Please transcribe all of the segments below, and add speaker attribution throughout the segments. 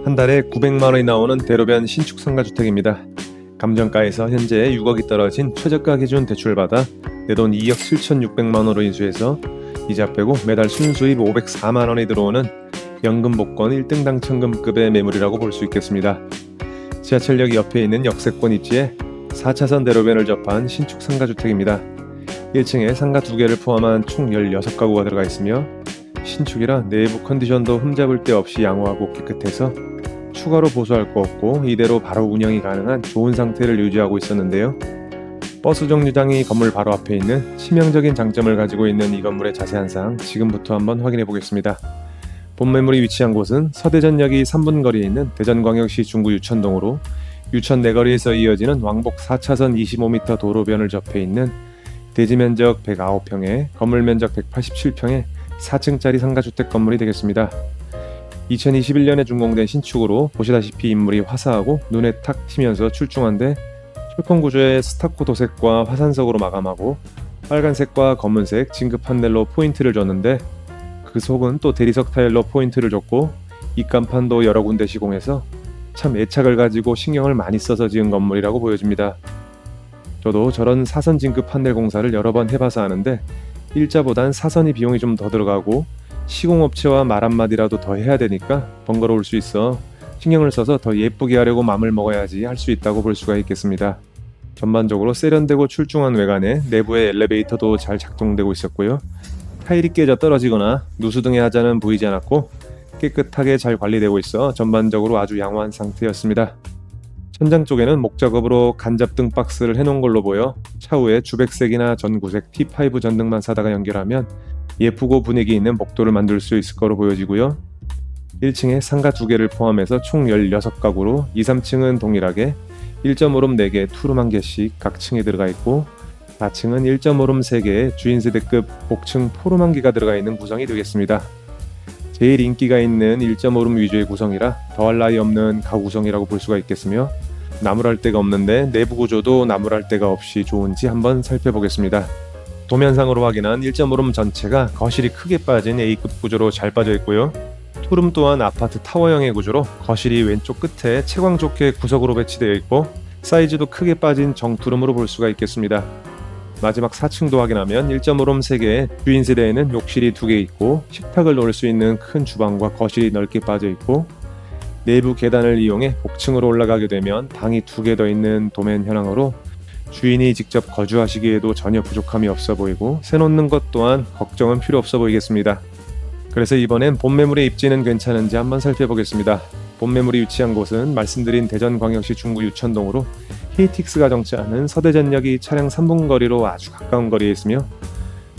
Speaker 1: 한 달에 900만 원이 나오는 대로변 신축 상가주택입니다. 감정가에서 현재 6억이 떨어진 최저가 기준 대출받아 내돈 2억 7,600만 원으로 인수해서 이자 빼고 매달 순수입 504만 원이 들어오는 연금 복권 1등 당첨금급의 매물이라고 볼 수 있겠습니다. 지하철역 옆에 있는 역세권 입지에 4차선 대로변을 접한 신축 상가주택입니다. 1층에 상가 2개를 포함한 총 16가구가 들어가 있으며 신축이라 내부 컨디션도 흠잡을 데 없이 양호하고 깨끗해서 추가로 보수할 거 없고 이대로 바로 운영이 가능한 좋은 상태를 유지하고 있었는데요. 버스 정류장이 건물 바로 앞에 있는 치명적인 장점을 가지고 있는 이 건물의 자세한 사항 지금부터 한번 확인해 보겠습니다. 본 매물이 위치한 곳은 서대전역이 3분 거리에 있는 대전광역시 중구 유천동으로 유천 내거리에서 이어지는 왕복 4차선 25m 도로변을 접해 있는 대지 면적 109평에 건물 면적 187평에 4층짜리 상가주택 건물이 되겠습니다. 2021년에 준공된 신축으로 보시다시피 인물이 화사하고 눈에 탁 튀면서 출중한데 철권 구조의 스타코 도색과 화산석으로 마감하고 빨간색과 검은색 진급 판넬로 포인트를 줬는데 그 속은 또 대리석 타일로 포인트를 줬고 입간판도 여러 군데 시공해서 참 애착을 가지고 신경을 많이 써서 지은 건물이라고 보여집니다. 저도 저런 사선 진급 판넬 공사를 여러 번 해봐서 아는데 일자보단 사선이 비용이 좀 더 들어가고 시공업체와 말 한마디라도 더 해야 되니까 번거로울 수 있어 신경을 써서 더 예쁘게 하려고 마음을 먹어야지 할 수 있다고 볼 수가 있겠습니다. 전반적으로 세련되고 출중한 외관에 내부의 엘리베이터도 잘 작동되고 있었고요. 타일이 깨져 떨어지거나 누수 등의 하자는 보이지 않았고 깨끗하게 잘 관리되고 있어 전반적으로 아주 양호한 상태였습니다. 천장 쪽에는 목작업으로 간접등 박스를 해놓은 걸로 보여 차후에 주백색이나 전구색 T5 전등만 사다가 연결하면 예쁘고 분위기 있는 복도를 만들 수 있을 거로 보여지고요. 1층에 상가 2개를 포함해서 총 16가구로 2, 3층은 동일하게 1.5룸 4개, 투룸 1개씩 각 층에 들어가 있고 4층은 1.5룸 3개에 주인세대급 복층 포룸 1개가 들어가 있는 구성이 되겠습니다. 제일 인기가 있는 1.5룸 위주의 구성이라 더할 나위 없는 가구 구성이라고 볼 수가 있겠으며 나무랄 데가 없는데 내부 구조도 나무랄 데가 없이 좋은지 한번 살펴보겠습니다. 도면상으로 확인한 1.5룸 전체가 거실이 크게 빠진 A급 구조로 잘 빠져 있고요. 투룸 또한 아파트 타워형의 구조로 거실이 왼쪽 끝에 채광 좋게 구석으로 배치되어 있고 사이즈도 크게 빠진 정투룸으로 볼 수가 있겠습니다. 마지막 4층도 확인하면 1.5룸 3개에 주인 세대에는 욕실이 2개 있고 식탁을 놓을 수 있는 큰 주방과 거실이 넓게 빠져 있고 내부 계단을 이용해 복층으로 올라가게 되면 방이 2개 더 있는 도면 현황으로 주인이 직접 거주하시기에도 전혀 부족함이 없어 보이고 새 놓는 것 또한 걱정은 필요 없어 보이겠습니다. 그래서 이번엔 본 매물의 입지는 괜찮은지 한번 살펴보겠습니다. 본 매물이 위치한 곳은 말씀드린 대전광역시 중구 유천동으로 KTX가 정차하는 서대전역이 차량 3분 거리로 아주 가까운 거리에 있으며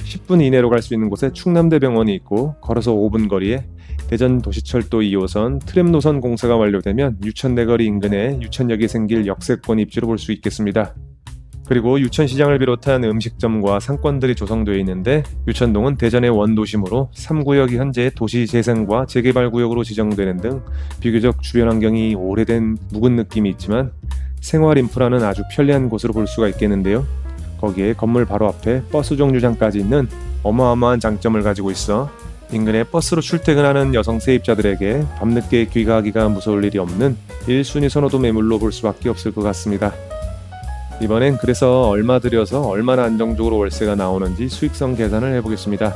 Speaker 1: 10분 이내로 갈 수 있는 곳에 충남대병원이 있고 걸어서 5분 거리에 대전도시철도 2호선 트램 노선 공사가 완료되면 유천내거리 인근에 유천역이 생길 역세권 입지로 볼 수 있겠습니다. 그리고 유천시장을 비롯한 음식점과 상권들이 조성되어 있는데 유천동은 대전의 원도심으로 3구역이 현재 도시재생과 재개발구역으로 지정되는 등 비교적 주변 환경이 오래된 묵은 느낌이 있지만 생활 인프라는 아주 편리한 곳으로 볼 수가 있겠는데요. 거기에 건물 바로 앞에 버스 정류장까지 있는 어마어마한 장점을 가지고 있어 인근에 버스로 출퇴근하는 여성 세입자들에게 밤늦게 귀가하기가 무서울 일이 없는 1순위 선호도 매물로 볼 수밖에 없을 것 같습니다. 이번엔 그래서 얼마 들여서 얼마나 안정적으로 월세가 나오는지 수익성 계산을 해보겠습니다.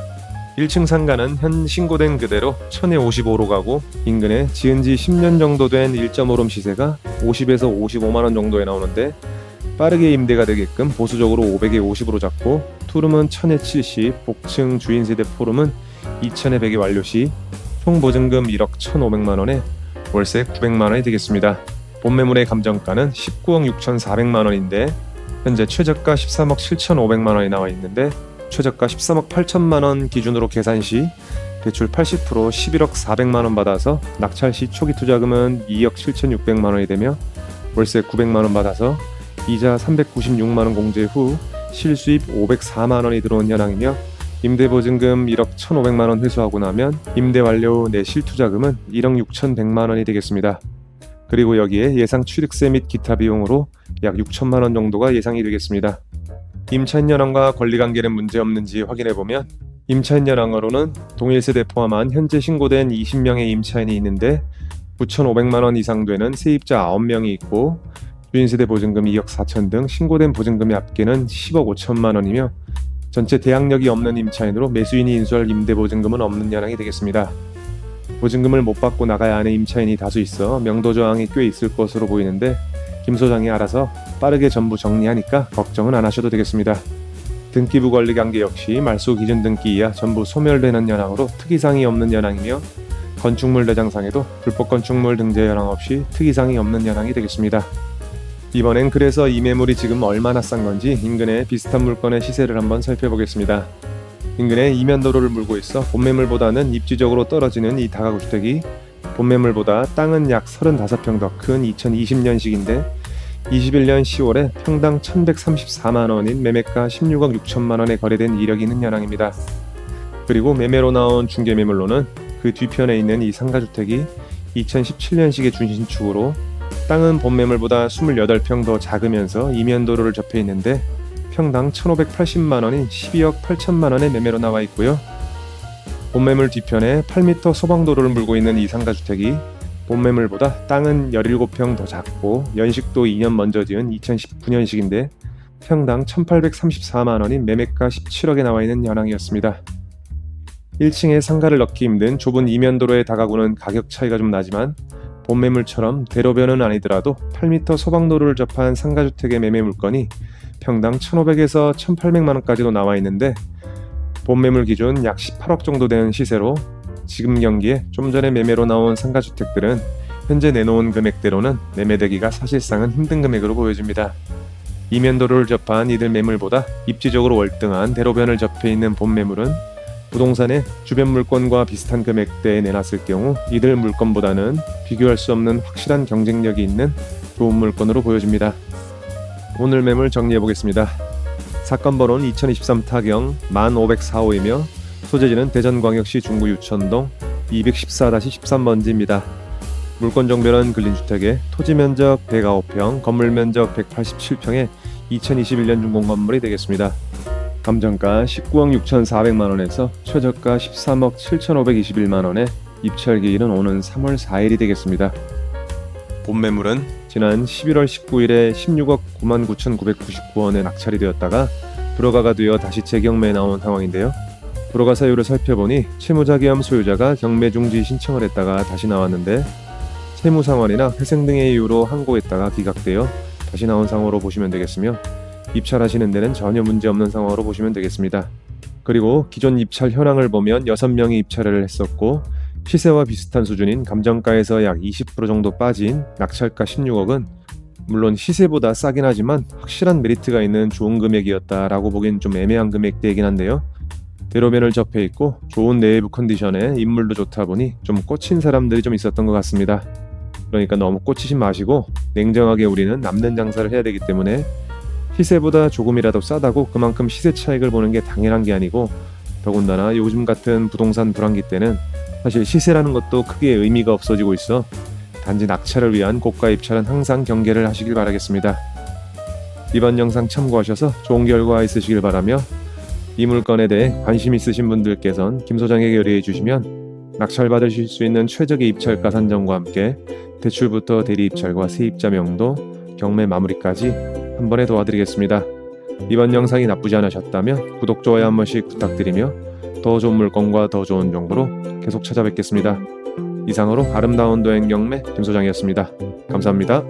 Speaker 1: 1층 상가는 현 신고된 그대로 1000에 55로 가고 인근에 지은 지 10년 정도 된 1.5룸 시세가 50에서 55만원 정도에 나오는데 빠르게 임대가 되게끔 보수적으로 500에 50으로 잡고 투룸은 1000에 70, 복층 주인세대 포룸은 2000에 100에 완료 시 총 보증금 1억 1,500만원에 월세 900만원이 되겠습니다. 본 매물의 감정가는 19억 6,400만원인데 현재 최저가 13억 7,500만원이 나와 있는데 최저가 13억 8천만원 기준으로 계산 시 대출 80% 11억 400만원 받아서 낙찰 시 초기 투자금은 2억 7,600만원이 되며 월세 900만원 받아서 이자 396만원 공제 후 실수입 504만원이 들어온 현황이며 임대보증금 1억 1,500만원 회수하고 나면 임대 완료 후 내 실투자금은 1억 6,100만원이 되겠습니다. 그리고 여기에 예상 취득세 및 기타 비용으로 약 6천만원 정도가 예상이 되겠습니다. 임차인 연항과 권리관계는 문제없는지 확인해보면 임차인 연항으로는 동일세대 포함한 현재 신고된 20명의 임차인이 있는데 9,500만 원 이상 되는 세입자 9명이 있고 주인세대 보증금 2억 4천 등 신고된 보증금의 합계는 10억 5천만 원이며 전체 대항력이 없는 임차인으로 매수인이 인수할 임대보증금은 없는 현황이 되겠습니다. 보증금을 못 받고 나가야 하는 임차인이 다수 있어 명도저항이 꽤 있을 것으로 보이는데 김 소장이 알아서 빠르게 전부 정리하니까 걱정은 안 하셔도 되겠습니다. 등기부 관리 관계 역시 말소 기준 등기 이하 전부 소멸되는 현황으로 특이사항이 없는 현황이며 건축물 대장상에도 불법 건축물 등재 현황 없이 특이사항이 없는 현황이 되겠습니다. 이번엔 그래서 이 매물이 지금 얼마나 싼 건지 인근의 비슷한 물건의 시세를 한번 살펴보겠습니다. 인근에 이면도로를 물고 있어 본매물보다는 입지적으로 떨어지는 이 다가구 주택이 본매물보다 땅은 약 35평 더 큰 2020년식인데 21년 10월에 평당 1,134만 원인 매매가 16억 6천만 원에 거래된 이력이 있는 현황입니다. 그리고 매매로 나온 중개매물로는 그 뒤편에 있는 이 상가주택이 2017년식의 준신축으로 땅은 본매물보다 28평 더 작으면서 이면도로를 접해 있는데 평당 1,580만 원인 12억 8천만 원의 매매로 나와 있고요. 본매물 뒤편에 8m 소방도로를 물고 있는 이 상가주택이 본매물보다 땅은 17평 더 작고 연식도 2년 먼저 지은 2019년식인데 평당 1,834만 원인 매매가 17억에 나와 있는 현황이었습니다. 1층에 상가를 넣기 힘든 좁은 이면도로의 다가구는 가격 차이가 좀 나지만 본매물처럼 대로변은 아니더라도 8m 소방도로를 접한 상가주택의 매매 물건이 평당 1,500에서 1,800만 원까지도 나와 있는데 본매물 기준 약 18억 정도 되는 시세로 지금 경기에 좀 전에 매매로 나온 상가주택들은 현재 내놓은 금액대로는 매매되기가 사실상은 힘든 금액으로 보여집니다. 이면도로를 접한 이들 매물보다 입지적으로 월등한 대로변을 접해 있는 본매물은 부동산의 주변 물건과 비슷한 금액대에 내놨을 경우 이들 물건보다는 비교할 수 없는 확실한 경쟁력이 있는 좋은 물건으로 보여집니다. 오늘 매물 정리해 보겠습니다. 사건 번호는 2023 타경 10504호이며 소재지는 대전광역시 중구 유천동 214-13번지입니다. 물건 정별은 근린주택에 토지 면적 109평, 건물 면적 187평의 2021년 준공 건물이 되겠습니다. 감정가 19억 6,400만원에서 최저가 13억 7,521만원에 입찰 기일은 오는 3월 4일이 되겠습니다. 본매물은 지난 11월 19일에 16억 99,999원에 낙찰이 되었다가 불허가가 되어 다시 재경매에 나온 상황인데요. 불허가 사유를 살펴보니 채무자 겸 소유자가 경매 중지 신청을 했다가 다시 나왔는데 채무 상환이나 회생 등의 이유로 항고했다가 기각되어 다시 나온 상황으로 보시면 되겠으며 입찰하시는 데는 전혀 문제없는 상황으로 보시면 되겠습니다. 그리고 기존 입찰 현황을 보면 6명이 입찰을 했었고 시세와 비슷한 수준인 감정가에서 약 20% 정도 빠진 낙찰가 16억은 물론 시세보다 싸긴 하지만 확실한 메리트가 있는 좋은 금액이었다라고 보기엔 좀 애매한 금액대이긴 한데요. 대로변을 접해 있고 좋은 내부 컨디션에 인물도 좋다 보니 좀 꽂힌 사람들이 좀 있었던 것 같습니다. 그러니까 너무 꽂히지 마시고 냉정하게 우리는 남는 장사를 해야 되기 때문에 시세보다 조금이라도 싸다고 그만큼 시세 차익을 보는 게 당연한 게 아니고 더군다나 요즘 같은 부동산 불황기 때는 사실 시세라는 것도 크게 의미가 없어지고 있어 단지 낙찰을 위한 고가 입찰은 항상 경계를 하시길 바라겠습니다. 이번 영상 참고하셔서 좋은 결과 있으시길 바라며 이 물건에 대해 관심 있으신 분들께선 김 소장에게 의뢰해 주시면 낙찰 받으실 수 있는 최적의 입찰가 산정과 함께 대출부터 대리 입찰과 세입자 명도, 경매 마무리까지 한 번에 도와드리겠습니다. 이번 영상이 나쁘지 않으셨다면 구독, 좋아요 한 번씩 부탁드리며 더 좋은 물건과 더 좋은 정보로 계속 찾아뵙겠습니다. 이상으로 아름다운 도행 경매 김 소장이었습니다. 감사합니다.